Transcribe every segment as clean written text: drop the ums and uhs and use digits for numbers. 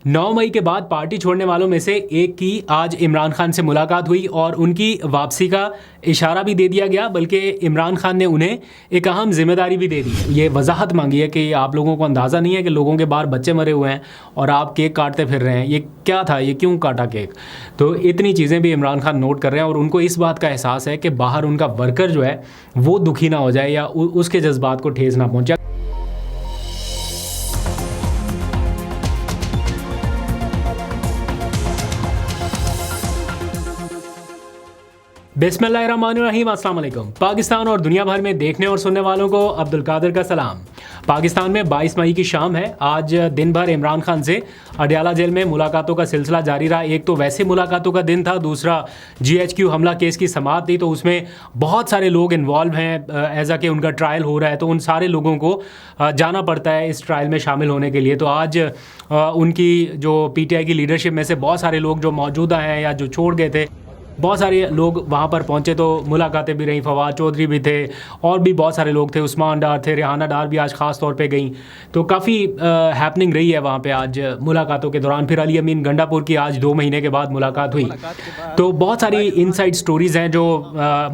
9 मई के बाद पार्टी छोड़ने वालों में से एक की आज इमरान खान से मुलाकात हुई और उनकी वापसी का इशारा भी दे दिया गया, बल्कि इमरान खान ने उन्हें एक अहम जिम्मेदारी भी दे दी है। ये वजाहत मांगी है कि आप लोगों को अंदाज़ा नहीं है कि लोगों के बाहर बच्चे मरे हुए हैं और आप केक काटते फिर रहे हैं। ये क्या था, ये क्यों काटा केक? तो इतनी चीज़ें भी इमरान खान नोट कर रहे हैं और उनको इस बात का एहसास है कि बाहर उनका वर्कर जो है वो दुखी ना हो जाए या उसके जज्बात को ठेस ना पहुँचे। बिस्मिल्लाहिर्रहमानिर्रहीम, अस्सलाम वालेकुम। पाकिस्तान और दुनिया भर में देखने और सुनने वालों को अब्दुल कादिर का सलाम। पाकिस्तान में 22 मई की शाम है। आज दिन भर इमरान खान से अडयाला जेल में मुलाकातों का सिलसिला जारी रहा। एक तो वैसे मुलाकातों का दिन था, दूसरा GHQ हमला केस की समाअत थी, तो उसमें बहुत सारे लोग इन्वॉल्व हैं एज़ कि उनका ट्रायल हो रहा है, तो उन सारे लोगों को जाना पड़ता है इस ट्रायल में शामिल होने के लिए। तो आज उनकी जो PTI की लीडरशिप में से बहुत सारे लोग जो मौजूदा हैं या जो छोड़ गए थे, बहुत सारे लोग वहाँ पर पहुँचे, तो मुलाकातें भी रहीं। फवाद चौधरी भी थे और भी बहुत सारे लोग थे, उस्मान डार थे, रेहाना डार भी आज ख़ास तौर पे गई। तो काफ़ी हैपनिंग रही है वहाँ पे आज मुलाकातों के दौरान। फिर अली अमीन गंडापुर की आज 2 महीने के बाद मुलाकात हुई। तो बहुत सारी इनसाइड स्टोरीज़ हैं जो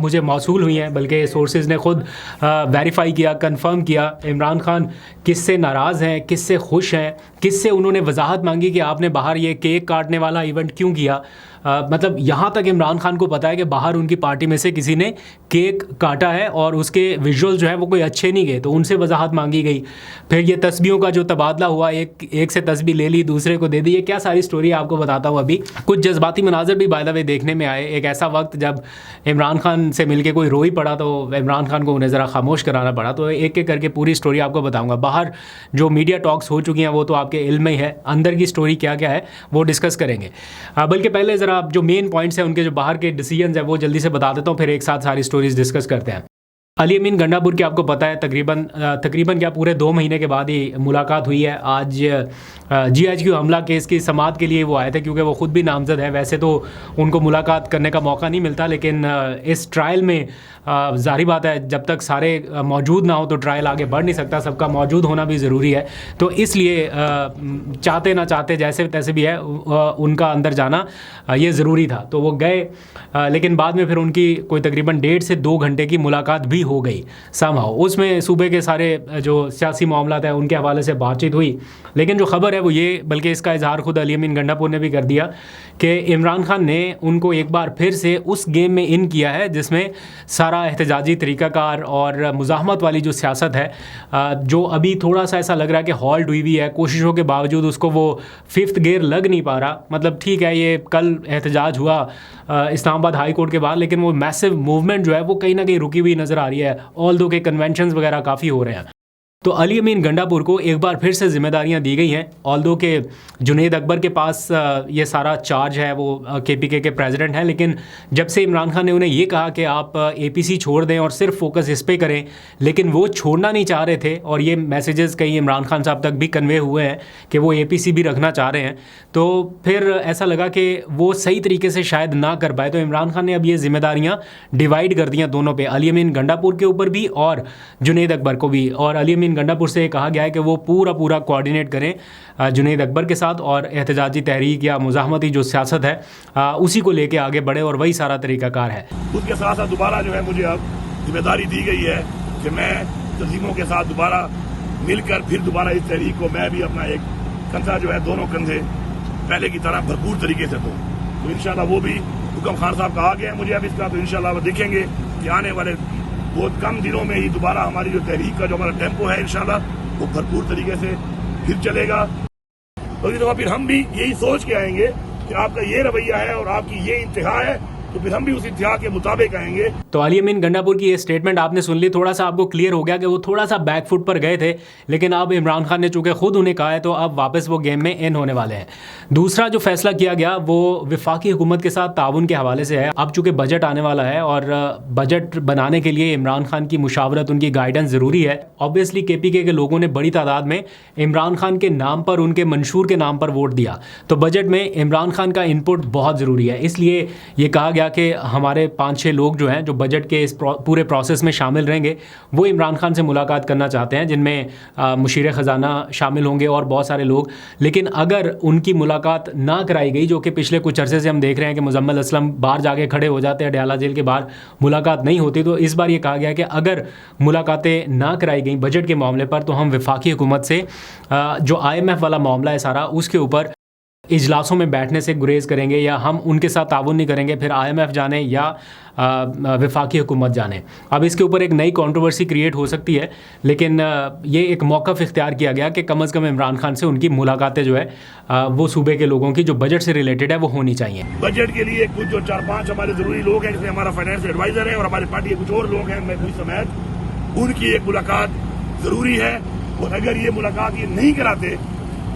मुझे मौसूल हुई हैं, बल्कि सोर्सेज ने ख़ुद वेरीफाई किया, कंफर्म किया। इमरान खान किससे नाराज़ हैं, किससे खुश हैं, किससे उन्होंने वजाहत मांगी कि आपने बाहर ये केक काटने वाला इवेंट क्यों किया। मतलब यहाँ तक इमरान खान को पता है कि बाहर उनकी पार्टी में से किसी ने केक काटा है और उसके विजुअल जो है वो कोई अच्छे नहीं गए, तो उनसे वजाहत मांगी गई। फिर ये तस्बीहों का जो तबादला हुआ, एक से तस्बीह ले ली, दूसरे को दे दी। ये क्या सारी स्टोरी आपको बताता हूँ अभी। कुछ जज्बाती मनाजर भी बाय द वे देखने में आए। एक ऐसा वक्त जब इमरान खान से मिल के कोई रो ही पड़ा, तो इमरान खान को उन्हें ज़रा खामोश कराना पड़ा। तो एक एक करके पूरी स्टोरी आपको बताऊँगा। बाहर जो मीडिया टॉक्स हो चुकी हैं वो तो आपके इल्म में ही है, अंदर की स्टोरी क्या क्या है वो डिस्कस करेंगे। बल्कि पहले ज़रा जो मेन पॉइंट्स हैं उनके जो बाहर के डिसीजंस हैं वो जल्दी से बता देता हूँ, फिर एक साथ सारी स्टोरीज डिस्कस करते हैं। अली अमीन गंडापुर की आपको पता है तकरीबन क्या पूरे 2 महीने के बाद ही मुलाकात हुई है। आज GHQ हमला केस की समाअत के लिए वो आए थे, क्योंकि वो ख़ुद भी नामज़द है। वैसे तो उनको मुलाकात करने का मौका नहीं मिलता, लेकिन इस ट्रायल में ज़ाहिर बात है जब तक सारे मौजूद ना हो तो ट्रायल आगे बढ़ नहीं सकता। सबका मौजूद होना भी ज़रूरी है। तो इसलिए चाहते ना चाहते जैसे तैसे भी है उनका अंदर जाना ये ज़रूरी था। तो वो गए, लेकिन बाद में फिर उनकी कोई तकरीबन 1.5 से 2 घंटे की मुलाकात भी हो गई समहाउ। उसमें सूबे के सारे जो सियासी मामलात हैं उनके हवाले से बातचीत हुई। लेकिन जो ख़बर है वो ये, बल्कि इसका इजहार खुद अली अमीन गंडापुर ने भी कर दिया कि इमरान खान ने उनको एक बार फिर से उस गेम में इन किया है जिसमें सारा एहतजाजी तरीक़ाकार और मुज़ाहमत वाली जो सियासत है, जो अभी थोड़ा सा ऐसा लग रहा है कि हॉल्ट हुई हुई है। कोशिशों के बावजूद उसको वो 5th गियर लग नहीं पा रहा। मतलब ठीक है, ये कल एहतजाज हुआ इस्लामाबाद हाई कोर्ट के बाद, लेकिन वो मैसिव मूवमेंट जो है वो कहीं ना कहीं रुकी हुई नज़र आ रही है। ऑल्दो के कन्वेंशंस वगैरह काफ़ी हो रहे हैं। तो अली अमीन गंडापुर को एक बार फिर से जिम्मेदारियां दी गई हैं। ऑल्दो के जुनैद अकबर के पास ये सारा चार्ज है, वो KPK के प्रेसिडेंट हैं, लेकिन जब से इमरान खान ने उन्हें ये कहा कि आप APC छोड़ दें और सिर्फ फोकस इस पे करें, लेकिन वो छोड़ना नहीं चाह रहे थे। और ये मैसेजेस कहीं इमरान खान साहब तक भी कन्वे हुए हैं कि वो APC भी रखना चाह रहे हैं। तो फिर ऐसा लगा कि वो सही तरीके से शायद ना कर पाए, तो इमरान खान ने अब ये जिम्मेदारियाँ डिवाइड कर दियाँ दोनों पे, अली अमीन गंडापुर के ऊपर भी और जुनैद अकबर को भी। और अली अमीन गंडापुर से कहा गया है कि वो पूरा कोऑर्डिनेट करें जुनैद अकबर के साथ और एहतजाजी तहरीक या मुज़ाहमती जो सियासत है उसी को लेके आगे बढ़े, और वही सारा तरीक़ाकार है। उसके साथ साथ दोबारा जो है मुझे अब जिम्मेदारी दी गई है कि मैं तंजीमों के साथ दोबारा मिलकर फिर दोबारा इस तहरीक को मैं भी अपना एक कंधा जो है, दोनों कंधे पहले की तरह भरपूर तरीके से दूँ। तो इंशाल्लाह वो भी हुक्म खान साहब का आ गया है मुझे अब इसका, तो इंशाल्लाह देखेंगे कि आने वाले बहुत कम दिनों में ही दोबारा हमारी जो तहरीक का जो हमारा टेम्पो है इंशाल्लाह वो भरपूर तरीके से फिर चलेगा। और इस दफा फिर हम भी यही सोच के आएंगे कि आपका ये रवैया है और आपकी ये इंतहा है, तो फिर हम भी उस इंतहा के मुताबिक आएंगे। तो अली अमीन गंडापुर की ये स्टेटमेंट आपने सुन ली, थोड़ा सा आपको क्लियर हो गया कि वो थोड़ा सा बैकफुट पर गए थे, लेकिन अब इमरान खान ने चूंकि खुद उन्हें कहा है तो अब वापस वो गेम में इन होने वाले हैं। दूसरा जो फैसला किया गया वो वफाकी हुकूमत के साथ ताउन के हवाले से है। अब चूंकि बजट आने वाला है और बजट बनाने के लिए इमरान खान की मुशावरत, उनकी गाइडेंस ज़रूरी है। ऑब्वियसली KPK के लोगों ने बड़ी तादाद में इमरान खान के नाम पर, उनके मंशूर के नाम पर वोट दिया, तो बजट में इमरान खान का इनपुट बहुत ज़रूरी है। इसलिए ये कहा गया दिया कि हमारे 5-6 लोग जो हैं जो बजट के इस पूरे प्रोसेस में शामिल रहेंगे वो इमरान खान से मुलाकात करना चाहते हैं, जिनमें मुशीर ख़ज़ाना शामिल होंगे और बहुत सारे लोग। लेकिन अगर उनकी मुलाकात ना कराई गई, जो कि पिछले कुछ अरसे से हम देख रहे हैं कि मुज़म्मिल असलम बाहर जाके खड़े हो जाते हैं अडयाला जेल के बाहर, मुलाकात नहीं होती, तो इस बार ये कहा गया कि अगर मुलाकातें ना कराई गई बजट के मामले पर तो हम वफाकी हुकूमत से जो IMF वाला मामला है सारा, उसके ऊपर इजलासों में बैठने से गुरेज करेंगे या हम उनके साथ ताउन नहीं करेंगे, फिर IMF जाने या वफाकी हुकूमत जाने। अब इसके ऊपर एक नई कंट्रोवर्सी क्रिएट हो सकती है, लेकिन ये एक मौक़िफ़ इख्तियार किया गया कि कम से कम इमरान खान से उनकी मुलाकातें जो है वो सूबे के लोगों की जो बजट से रिलेटेड है वो होनी चाहिए। बजट के लिए कुछ जो 4-5 हमारे जरूरी लोग हैं, जिसमें हमारा फाइनेंस एडवाइजर है और हमारी पार्टी के कुछ और लोग हैं, मैं खुद समेत, उनकी एक मुलाकात जरूरी है। और अगर ये मुलाकात ये नहीं कराते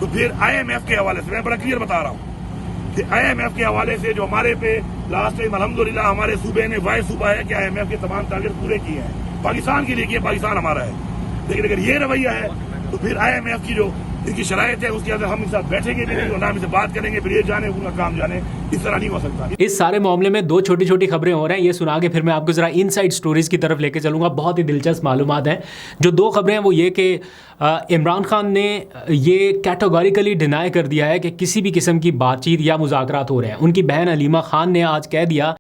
तो फिर IMF के हवाले से मैं बड़ा क्लियर बता रहा हूँ कि IMF के हवाले से जो हमारे पे लास्ट टाइम अल्हम्दुलिल्लाह हमारे सूबे ने वाइस सूबा है कि IMF के तमाम टारगेट पूरे किए हैं, पाकिस्तान के लिए किए, पाकिस्तान हमारा है। लेकिन अगर ये रवैया है तो फिर IMF की जो इनकी शराइत है उसके अंदर हम इनके साथ बैठेंगे भी नहीं और ना इनसे बात करेंगे, फिर ये जाने उनका काम जाने, इस तरह नहीं हो सकता। इस सारे मामले में 2 छोटी छोटी खबरें हो रही हैं, ये सुना के फिर मैं आपको ज़रा इनसाइड स्टोरीज़ की तरफ लेके चलूँगा। बहुत ही दिलचस्प मालूमात हैं। जो 2 खबरें हैं वो ये कि इमरान खान ने ये कैटेगोरिकली डिनाई कर दिया है कि किसी भी किस्म की बातचीत या मुज़ाकरात हो रहे हैं। उनकी बहन हलीमा खान ने आज कह दिया,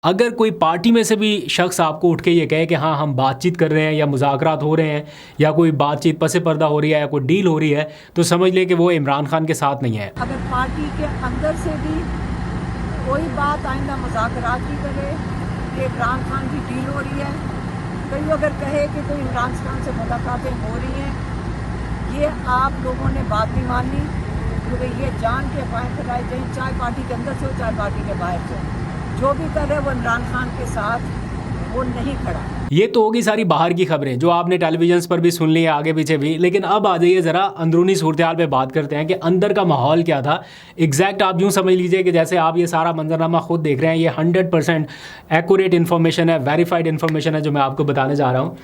अगर कोई पार्टी में से भी शख्स आपको उठ के ये कहे कि हाँ हम बातचीत कर रहे हैं या मुज़ाकरात हो रहे हैं या कोई बातचीत पसे पर्दा हो रही है या कोई डील हो रही है, तो समझ ले कि वो इमरान खान के साथ नहीं है। अगर पार्टी के अंदर से भी कोई बात आइंदा मुज़ाकरात की करे कि इमरान खान की डील हो रही है, कोई अगर कहे कि कोई इमरान खान से मुलाकातें हो रही हैं, ये आप लोगों ने बात नहीं माननी, क्योंकि ये जान के फायदे फैलाए जाए, चाहे पार्टी के अंदर से हो चाहे पार्टी के बाहर से, जो भी कर रहे वो इमरान खान के साथ वो नहीं खड़ा। ये तो होगी सारी बाहर की खबरें जो आपने टेलीविजन पर भी सुन ली है, आगे पीछे भी। लेकिन अब आ जाइए ज़रा अंदरूनी सूरत-ए-हाल पे बात करते हैं कि अंदर का माहौल क्या था एग्जैक्ट। आप यूँ समझ लीजिए कि जैसे आप ये सारा मंजरनामा खुद देख रहे हैं, ये 100% एक्यूरेट इन्फॉर्मेशन है, वेरीफाइड इन्फॉर्मेशन है जो मैं आपको बताने जा रहा हूँ।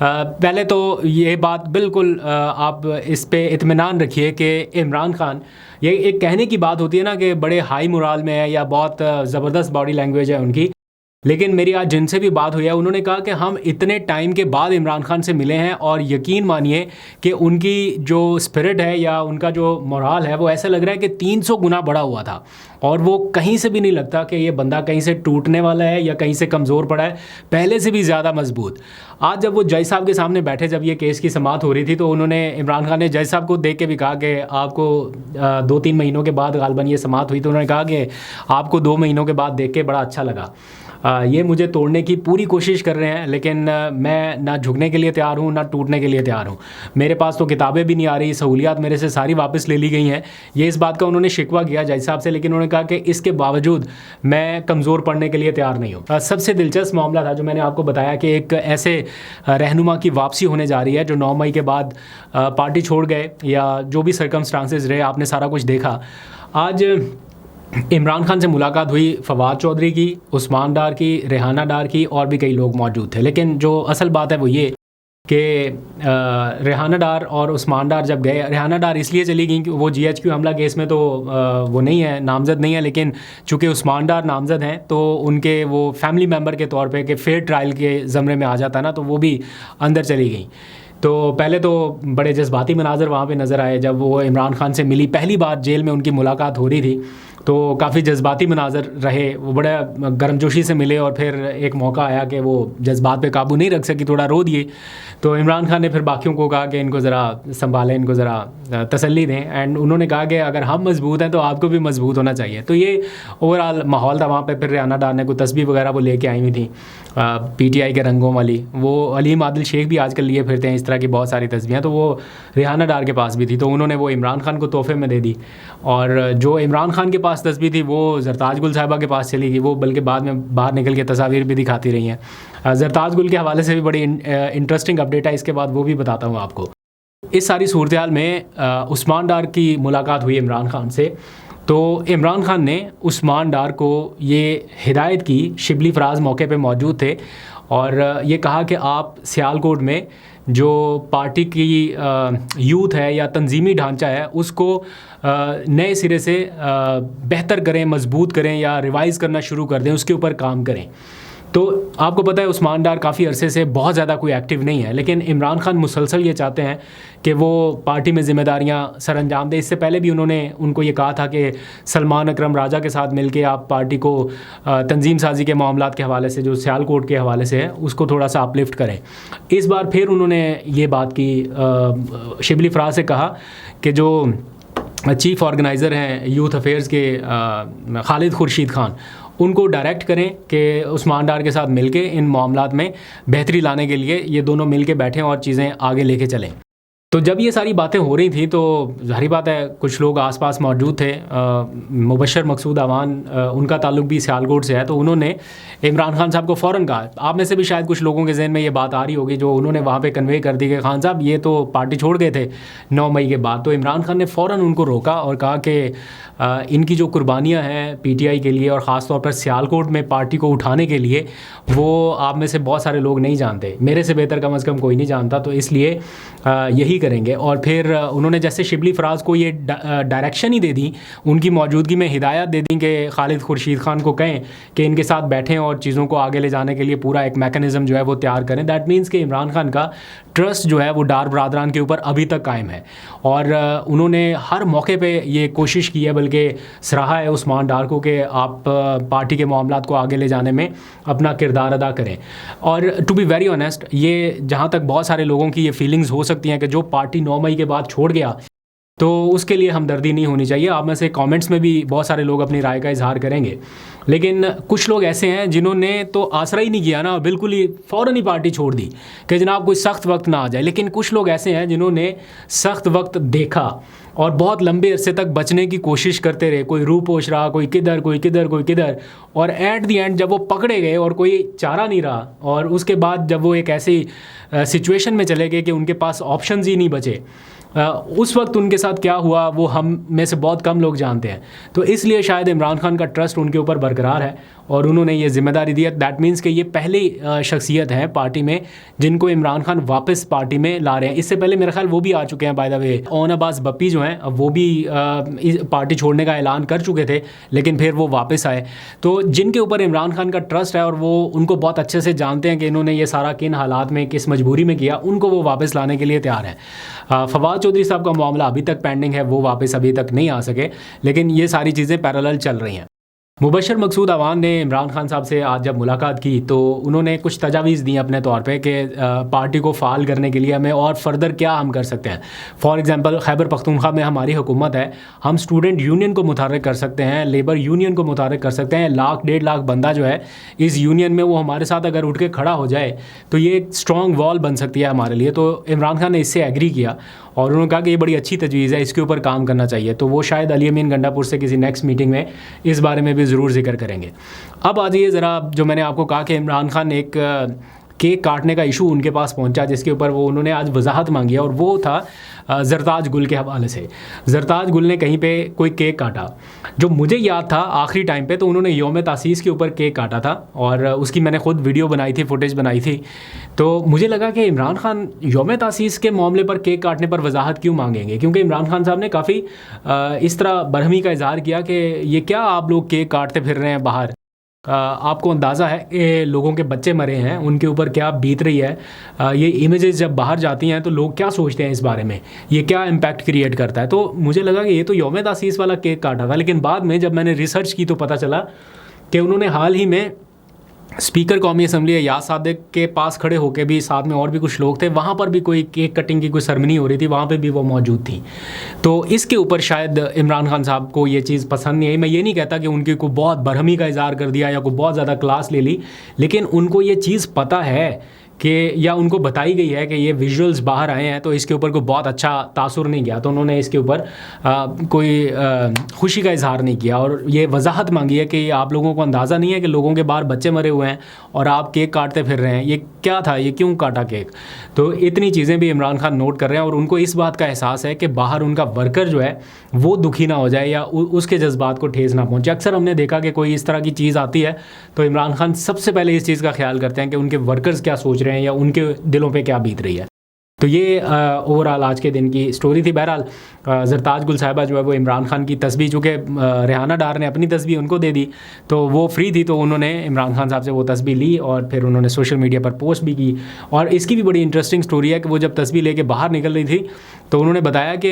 पहले तो ये बात बिल्कुल आप इस पर इत्मीनान रखिए कि इमरान खान, ये एक कहने की बात होती है ना कि बड़े हाई मोराल में है या बहुत ज़बरदस्त बॉडी लैंग्वेज है उनकी, लेकिन मेरी आज जिनसे भी बात हुई है उन्होंने कहा कि हम इतने टाइम के बाद इमरान खान से मिले हैं और यकीन मानिए कि उनकी जो स्पिरिट है या उनका जो मोराल है वो ऐसा लग रहा है कि 300 गुना बढ़ा हुआ था और वो कहीं से भी नहीं लगता कि ये बंदा कहीं से टूटने वाला है या कहीं से कमज़ोर पड़ा है, पहले से भी ज़्यादा मजबूत। आज जब वो जज साहब के सामने बैठे, जब ये केस की समाअत हो रही थी, तो उन्होंने इमरान खान ने जज साहब को देख के भी कहा कि आपको 2-3 महीनों के बाद गालबन ये समाअत हुई, तो उन्होंने कहा कि आपको 2 महीनों के बाद देख के बड़ा अच्छा लगा। ये मुझे तोड़ने की पूरी कोशिश कर रहे हैं, लेकिन मैं ना झुकने के लिए तैयार हूँ ना टूटने के लिए तैयार हूँ। मेरे पास तो किताबें भी नहीं आ रही, सहूलियात मेरे से सारी वापस ले ली गई हैं। ये इस बात का उन्होंने शिकवा किया जज साहब से, लेकिन उन्होंने कहा कि इसके बावजूद मैं कमज़ोर पड़ने के लिए तैयार नहीं हूँ। सबसे दिलचस्प मामला था जो मैंने आपको बताया कि एक ऐसे रहनुमा की वापसी होने जा रही है जो 9 मई के बाद पार्टी छोड़ गए या जो भी सर्कमस्टांसेस रहे, आपने सारा कुछ देखा। आज इमरान खान से मुलाकात हुई फवाद चौधरी की, उस्मान डार की, रेहाना डार की और भी कई लोग मौजूद थे। लेकिन जो असल बात है वो ये कि रेहाना डार और उस्मान डार जब गए, रेहाना डार इसलिए चली गई कि वो GHQ हमला केस में तो वो नहीं है, नामज़द नहीं है, लेकिन चूँकि उस्मान डार नामज़द हैं तो उनके वो फैमिली मेम्बर के तौर पे कि फेयर ट्रायल के ज़मरे में आ जाता ना, तो वो भी अंदर चली गई। तो पहले तो बड़े जज्बाती मनाजर वहाँ पे नज़र आए जब वो इमरान खान से मिली, पहली बार जेल में उनकी मुलाकात हो रही थी, तो काफ़ी जज्बाती मनाजर रहे। वो बड़े गर्मजोशी से मिले और फिर एक मौका आया कि वो जज्बात पे काबू नहीं रख सकी, थोड़ा रो दिए। तो इमरान खान ने फिर बाकियों को कहा कि इनको ज़रा संभालें, इनको ज़रा तसल्ली दें, एंड उन्होंने कहा कि अगर हम मजबूत हैं तो आपको भी मजबूत होना चाहिए। तो ये ओवरऑल माहौल था वहाँ पे। फिर रेहाना डार ने कोई तस्बीह वगैरह वो लेके आई हुई थी PTI के रंगों वाली, वो अलीम आदिल शेख भी आजकल लिए फिरते हैं इस तरह की बहुत सारी तस्बीहें, तो वो रेहाना डार के पास भी थी, तो उन्होंने वो इमरान खान को तोहफे में दे दी। और जो इमरान खान के पास तस्बीह थी वो ज़रताज गुल साहिबा के पास चली गई, वो बल्कि बाद में बाहर निकल के तस्वीर भी दिखाती रही हैं। ज़रताज गुल के हवाले से भी बड़ी इंटरेस्टिंग अपडेट है, इसके बाद वो भी बताता हूँ आपको। इस सारी सूरत हाल में उस्मान डार की मुलाकात हुई इमरान खान से, तो इमरान खान ने उस्मान डार को ये हिदायत की, शिबली फराज मौके पे मौजूद थे, और ये कहा कि आप सियालकोट में जो पार्टी की यूथ है या तंजीमी ढांचा है उसको नए सिरे से बेहतर करें, मजबूत करें या रिवाइज़ करना शुरू कर दें, उसके ऊपर काम करें। तो आपको पता है उस्मान डार काफ़ी अरसे से बहुत ज़्यादा कोई एक्टिव नहीं है, लेकिन इमरान खान मुसलसल ये चाहते हैं कि वो पार्टी में ज़िम्मेदारियाँ सर अंजाम दें। इससे पहले भी उन्होंने उनको ये कहा था कि सलमान अकरम राजा के साथ मिलके आप पार्टी को तंजीम साजी के मामलात के हवाले से, जो सियालकोट के हवाले से है, उसको थोड़ा सा अपलिफ्ट करें। इस बार फिर उन्होंने ये बात की, शिबली फराज से कहा कि जो चीफ़ ऑर्गेनाइज़र हैं यूथ अफेयर्स के खालिद खुर्शीद खान, उनको डायरेक्ट करें कि उस्मान डार के साथ मिलके इन मामलात में बेहतरी लाने के लिए ये दोनों मिलके बैठें और चीज़ें आगे लेके चलें। तो जब ये सारी बातें हो रही थी तो ज़ाहिर बात है कुछ लोग आसपास मौजूद थे। मुबशर मकसूद अवान, उनका ताल्लुक भी सियालकोट से है, तो उन्होंने इमरान खान साहब को फ़ौरन कहा, आप में से भी शायद कुछ लोगों के जहन में ये बात आ रही होगी, जो उन्होंने वहाँ पे कन्वे कर दी कि खान साहब ये तो पार्टी छोड़ गए थे 9 मई के बाद। तो इमरान खान ने फ़ौरन उनको रोका और कहा कि इनकी जो कुर्बानियाँ हैं PTI के लिए और ख़ास तौर पर सियालकोट में पार्टी को उठाने के लिए, वो आप में से बहुत सारे लोग नहीं जानते, मेरे से बेहतर कम अज़ कम कोई नहीं जानता, तो इसलिए यही करेंगे। और फिर उन्होंने जैसे शिबली फराज को ये डायरेक्शन ही दे दी, उनकी मौजूदगी में हिदायत दे दी कि खालिद खुर्शीद खान को कहें कि इनके साथ बैठें और चीज़ों को आगे ले जाने के लिए पूरा एक मैकेनिज़्म जो है वो तैयार करें। दैट मीन्स कि इमरान खान का ट्रस्ट जो है वो डार बरादरान के ऊपर अभी तक कायम है और उन्होंने हर मौके पे ये कोशिश की है, बल्कि सराहा है उस्मान डार को कि आप पार्टी के मामलात को आगे ले जाने में अपना किरदार अदा करें। और टू बी वेरी ऑनेस्ट, ये जहाँ तक बहुत सारे लोगों की ये फीलिंग्स हो सकती हैं कि जो पार्टी 9 मई के बाद छोड़ गया तो उसके लिए हमदर्दी नहीं होनी चाहिए। आप में से कमेंट्स में भी बहुत सारे लोग अपनी राय का इजहार करेंगे, लेकिन कुछ लोग ऐसे हैं जिन्होंने तो आसरा ही नहीं किया ना, बिल्कुल ही फ़ौरन ही पार्टी छोड़ दी कि जनाब कोई सख्त वक्त ना आ जाए। लेकिन कुछ लोग ऐसे हैं जिन्होंने सख्त वक्त देखा और बहुत लंबे अरसे तक बचने की कोशिश करते रहे, कोई रूह पोश रहा, कोई किधर कोई किधर कोई किधर, और एट दी एंड जब वो पकड़े गए और कोई चारा नहीं रहा, और उसके बाद जब वो एक ऐसी सिचुएशन में चले गए कि उनके पास ऑप्शंस ही नहीं बचे, उस वक्त उनके साथ क्या हुआ वो हम में से बहुत कम लोग जानते हैं। तो इसलिए शायद इमरान खान का ट्रस्ट उनके ऊपर बरकरार है और उन्होंने ये जिम्मेदारी दी है। दैट मीन्स कि ये पहली शख्सियत हैं पार्टी में जिनको इमरान खान वापस पार्टी में ला रहे हैं। इससे पहले मेरा ख्याल वो भी आ चुके हैं, by the way own Abbas Bappi जो हैं वो भी पार्टी छोड़ने का ऐलान कर चुके थे, लेकिन फिर वो वापस आए। तो जिनके ऊपर इमरान खान का ट्रस्ट है और वो उनको बहुत अच्छे से जानते हैं कि इन्होंने ये सारा किन हालात में, किस मजबूरी में किया, उनको वो वापस लाने के लिए तैयार हैं। फवाद चौधरी साहब का मामला अभी तक पेंडिंग है, वो वापस अभी तक नहीं आ सके, लेकिन ये सारी चीज़ें पैरेलल चल रही हैं। मुबशर मकसूद अवान ने इमरान खान साहब से आज जब मुलाकात की तो उन्होंने कुछ तजावीज़ दी अपने तौर पे कि पार्टी को फ़ाल करने के लिए हमें और फर्दर क्या हम कर सकते हैं। फॉर एग्जांपल खैबर पख्तूनख्वा में हमारी हुकूमत है, हम स्टूडेंट यूनियन को मुतहर्रिक कर सकते हैं, लेबर यूनियन को मुतहर्रिक कर सकते हैं। 1 डेढ़ लाख बंदा जो है इस यूनियन में, वो हमारे साथ अगर उठ के खड़ा हो जाए तो ये एक स्ट्रॉन्ग वॉल बन सकती है हमारे लिए। तो इमरान खान ने इससे एग्री किया और उन्होंने कहा कि ये बड़ी अच्छी तजवीज़ है, इसके ऊपर काम करना चाहिए। तो वो शायद अली अमीन गंडापुर से किसी नेक्स्ट मीटिंग में इस बारे में भी ज़रूर जिक्र करेंगे। अब आ जाइए ज़रा, जो मैंने आपको कहा कि इमरान खान ने एक केक काटने का इशू उनके पास पहुंचा जिसके ऊपर वो उन्होंने आज वजाहत मांगी है, और वो था ज़रताज गुल के हवाले से। ज़रताज गुल ने कहीं पे कोई केक काटा, जो मुझे याद था आखिरी टाइम पे तो उन्होंने यौम तासीस के ऊपर केक काटा था और उसकी मैंने ख़ुद वीडियो बनाई थी, फुटेज बनाई थी। तो मुझे लगा कि इमरान खान यौम तासीस के मामले पर केक काटने पर वजाहत क्यों मांगेंगे, क्योंकि इमरान खान साहब ने काफ़ी इस तरह बरहमी का इजहार किया कि ये क्या आप लोग केक काटते फिर रहे हैं बाहर, आपको अंदाज़ा है कि लोगों के बच्चे मरे हैं, उनके ऊपर क्या बीत रही है। ये इमेजेस जब बाहर जाती हैं तो लोग क्या सोचते हैं इस बारे में, ये क्या इम्पैक्ट क्रिएट करता है। तो मुझे लगा कि ये तो यौम तासीस वाला केक काटा था, लेकिन बाद में जब मैंने रिसर्च की तो पता चला कि उन्होंने हाल ही में स्पीकर कौमी असम्बली अयाज सादिक के पास खड़े होकर भी, साथ में और भी कुछ लोग थे, वहाँ पर भी कोई केक कटिंग की कोई सेरेमनी हो रही थी, वहाँ पे भी वो मौजूद थी। तो इसके ऊपर शायद इमरान खान साहब को ये चीज़ पसंद नहीं आई। मैं ये नहीं कहता कि उनकी को बहुत बरहमी का इजहार कर दिया या कोई बहुत ज़्यादा क्लास ले ली, लेकिन उनको ये चीज़ पता है कि, या उनको बताई गई है कि ये विजुअल्स बाहर आए हैं तो इसके ऊपर कोई बहुत अच्छा तासुर नहीं गया, तो उन्होंने इसके ऊपर कोई खुशी का इजहार नहीं किया और ये वजाहत मांगी है कि आप लोगों को अंदाज़ा नहीं है कि लोगों के बाहर बच्चे मरे हुए हैं और आप केक काटते फिर रहे हैं, ये क्या था, ये क्यों काटा केक। तो इतनी चीज़ें भी इमरान खान नोट कर रहे हैं और उनको इस बात का एहसास है कि बाहर उनका वर्कर जो है वो दुखी ना हो जाए या उसके जज्बात को ठेस ना पहुँचे। अक्सर हमने देखा कि कोई इस तरह की चीज़ आती है तो इमरान खान सबसे पहले इस चीज़ का ख्याल करते हैं कि उनके वर्कर्स क्या सोच रहे हैं या उनके दिलों पे क्या बीत रही है। तो ये ओवरऑल आज के दिन की स्टोरी थी। बहरहाल ज़रताज गुल साहिबा जो है वो इमरान खान की तस्बीह, चूँकि रेहाना डार ने अपनी तस्बीह उनको दे दी तो वो फ्री थी, तो उन्होंने इमरान खान साहब से वो तस्बीह ली और फिर उन्होंने सोशल मीडिया पर पोस्ट भी की। और इसकी भी बड़ी इंटरेस्टिंग स्टोरी है कि वो जब तस्बीह लेके बाहर निकल रही थी तो उन्होंने बताया कि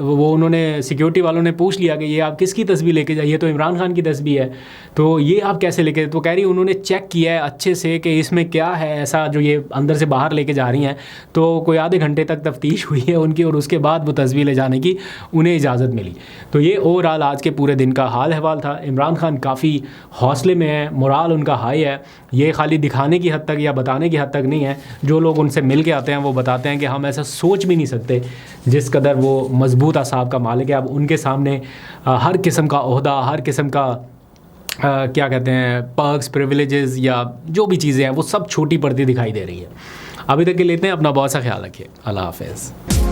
उन्होंने सिक्योरिटी वालों ने पूछ लिया कि ये आप किसकी तस्बीह लेके जाइए, तो इमरान खान की तस्बीह है, तो ये आप कैसे लेके, तो कह रही उन्होंने चेक किया है अच्छे से कि इसमें क्या है ऐसा जो ये अंदर से बाहर लेके जा रही हैं। तो कोई आधे घंटे तक तफ्तीश हुई है उनकी और उसके बाद वो तस्बीह ले जाने की उन्हें इजाज़त मिली। तो ये ओवरऑल आज के पूरे दिन का हाल अहवाल था। इमरान खान काफ़ी हौसले में है, मोराल उनका हाई है। ये खाली दिखाने की हद तक या बताने की हद तक नहीं है, जो लोग उनसे मिल के आते हैं वो बताते हैं कि हम ऐसा सोच भी नहीं सकते जिस कदर वो मजबूत असाब का मालिक है। अब उनके सामने हर किस्म का ओहदा, हर किस्म का क्या कहते हैं पर्क्स, प्रिविलेजेस या जो भी चीज़ें हैं वो सब छोटी पड़ती दिखाई दे रही है। अभी तक के लेते हैं, अपना बहुत सा ख्याल रखिए। अल्लाह हाफ़िज़।